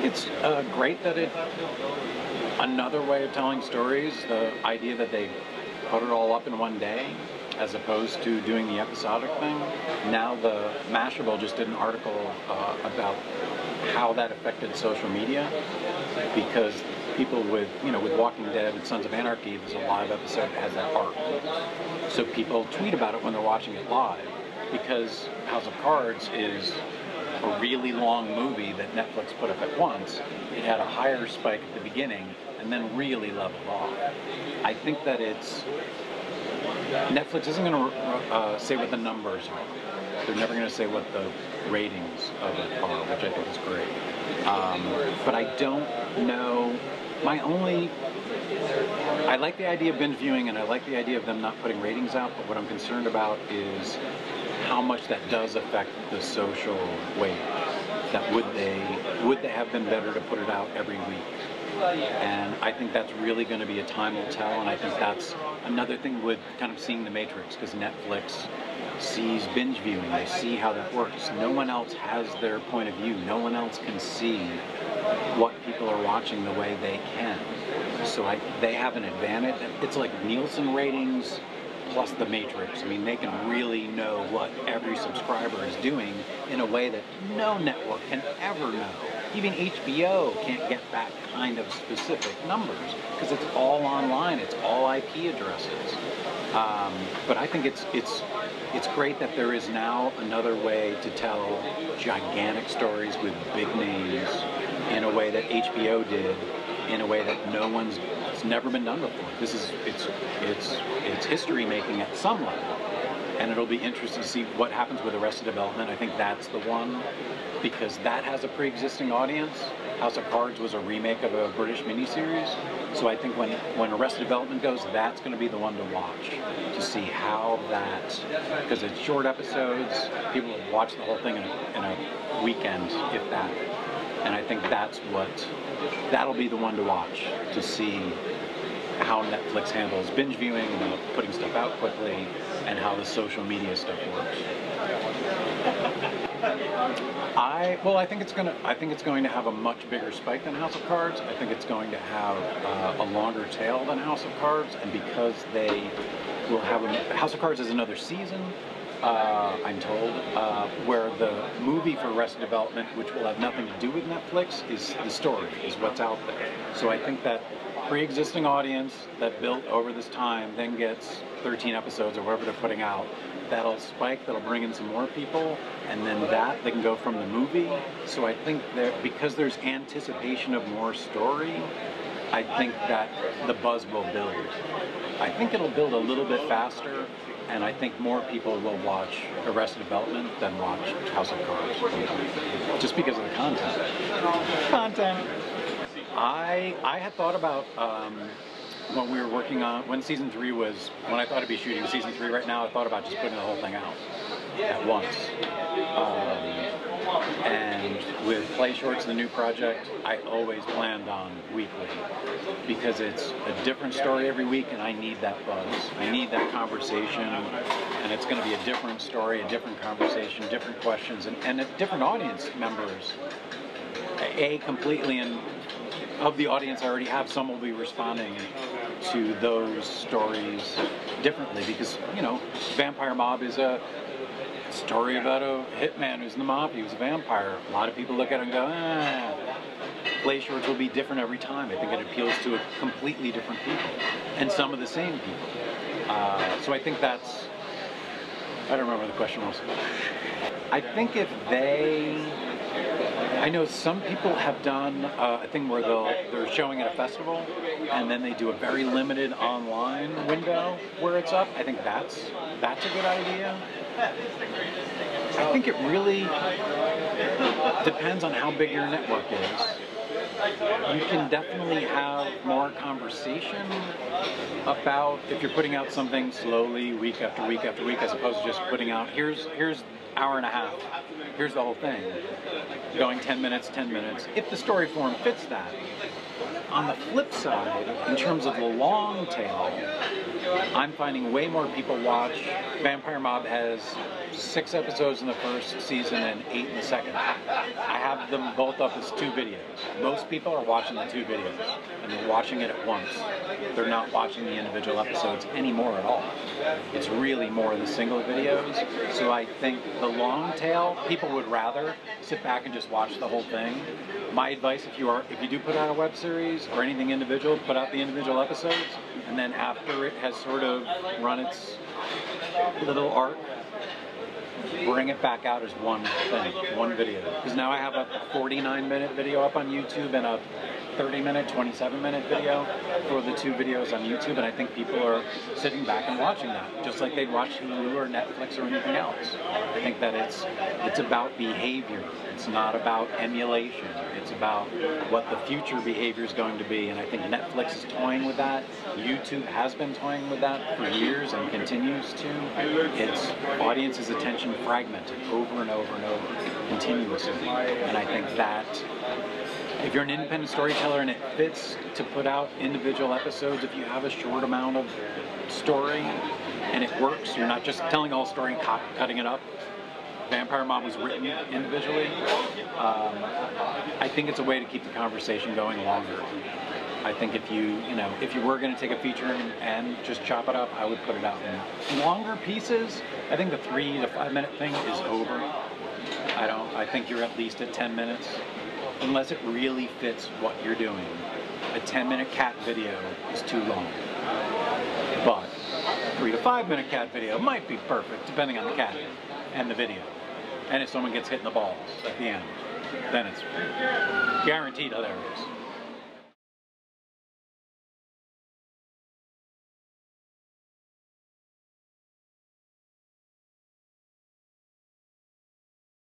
it's great that another way of telling stories, the idea that they put it all up in one day, as opposed to doing the episodic thing. Now the Mashable just did an article about how that affected social media, because people with Walking Dead and Sons of Anarchy, there's a live episode that has that arc. So people tweet about it when they're watching it live, because House of Cards is a really long movie that Netflix put up at once. It had a higher spike at the beginning and then really leveled off. I think that Netflix isn't going to say what the numbers are. They're never going to say what the ratings of it are, which I think is great. But I don't know. I like the idea of binge viewing, and I like the idea of them not putting ratings out, but what I'm concerned about is how much that does affect the social wave. That would they have been better to put it out every week? And I think that's really going to be a time will tell, and I think that's another thing with kind of seeing The Matrix, because Netflix sees binge viewing, they see how that works. No one else has their point of view. No one else can see what people are watching the way they can. So they have an advantage. It's like Nielsen ratings plus The Matrix. I mean, they can really know what every subscriber is doing in a way that no network can ever know. Even HBO can't get that kind of specific numbers, because it's all online, it's all IP addresses. But I think it's great that there is now another way to tell gigantic stories with big names in a way that HBO did, in a way that it's never been done before. It's history making at some level, and it'll be interesting to see what happens with Arrested Development. I think that's the one, because that has a pre-existing audience. House of Cards was a remake of a British miniseries, so I think when Arrested Development goes, that's going to be the one to watch, to see how that, because it's short episodes, people will watch the whole thing in a weekend, if that. And I think that'll be the one to watch, to see how Netflix handles binge viewing, putting stuff out quickly, and how the social media stuff works. I think it's going to have a much bigger spike than House of Cards. I think it's going to have a longer tail than House of Cards, and because they will have House of Cards is another season, I'm told, where the movie for Arrested Development, which will have nothing to do with Netflix, is the story, is what's out there. So I think that pre-existing audience that built over this time then gets 13 episodes or whatever they're putting out. That'll spike, that'll bring in some more people, and then they can go from the movie. So I think that because there's anticipation of more story, I think that the buzz will build. I think it'll build a little bit faster, and I think more people will watch Arrested Development than watch House of Cards, just because of the content. I had thought about when we were working on, when season 3 was, when I thought I'd be shooting season 3 right now, I thought about just putting the whole thing out at once. And with Play Shorts, the new project, I always planned on weekly, because it's a different story every week, and I need that buzz. I need that conversation, and it's going to be a different story, a different conversation, different questions, and different audience members. Completely, and of the audience I already have, some will be responding to those stories differently, because, Vampire Mob is a story about a hitman who's in the mafia, who's a vampire. A lot of people look at it and go, Play Shorts will be different every time. I think it appeals to a completely different people, and some of the same people. So I think that's, I don't remember what the question was. I think if I know some people have done a thing where they're showing at a festival, and then they do a very limited online window where it's up. I think that's a good idea. I think it really depends on how big your network is. You can definitely have more conversation about if you're putting out something slowly, week after week after week, as opposed to just putting out, here's hour and a half. Here's the whole thing. Going 10 minutes, 10 minutes. If the story form fits that. On the flip side, in terms of the long tail, I'm finding way more people watch. Vampire Mob has 6 episodes in the first season and 8 in the second. I have them both up as 2 videos. Most people are watching the 2 videos, and they're watching it at once. They're not watching the individual episodes anymore at all. It's really more the single videos. So I think the long tail, people would rather sit back and just watch the whole thing. My advice, if you do put out a web series or anything individual, put out the individual episodes, and then after it has sort of run its little arc, bring it back out as one thing, one video. Because now I have a 49-minute video up on YouTube and a 30-minute, 27-minute video for the 2 videos on YouTube, and I think people are sitting back and watching that, just like they'd watch Hulu or Netflix or anything else. I think that it's about behavior. It's not about emulation. It's about what the future behavior is going to be, and I think Netflix is toying with that. YouTube has been toying with that for years and continues to. Its audience's attention fragmented over and over and over, continuously, and I think that if you're an independent storyteller and it fits to put out individual episodes, if you have a short amount of story and it works, you're not just telling a whole story and cutting it up. Vampire Mob was written individually. I think it's a way to keep the conversation going longer. I think if you were going to take a feature and just chop it up, I would put it out in longer pieces. I think the 3 to 5 minute thing is over. I think you're at least at 10 minutes. Unless it really fits what you're doing. A 10-minute cat video is too long. But 3 to 5 minute cat video might be perfect, depending on the cat and the video. And if someone gets hit in the balls at the end, then it's guaranteed hilarious.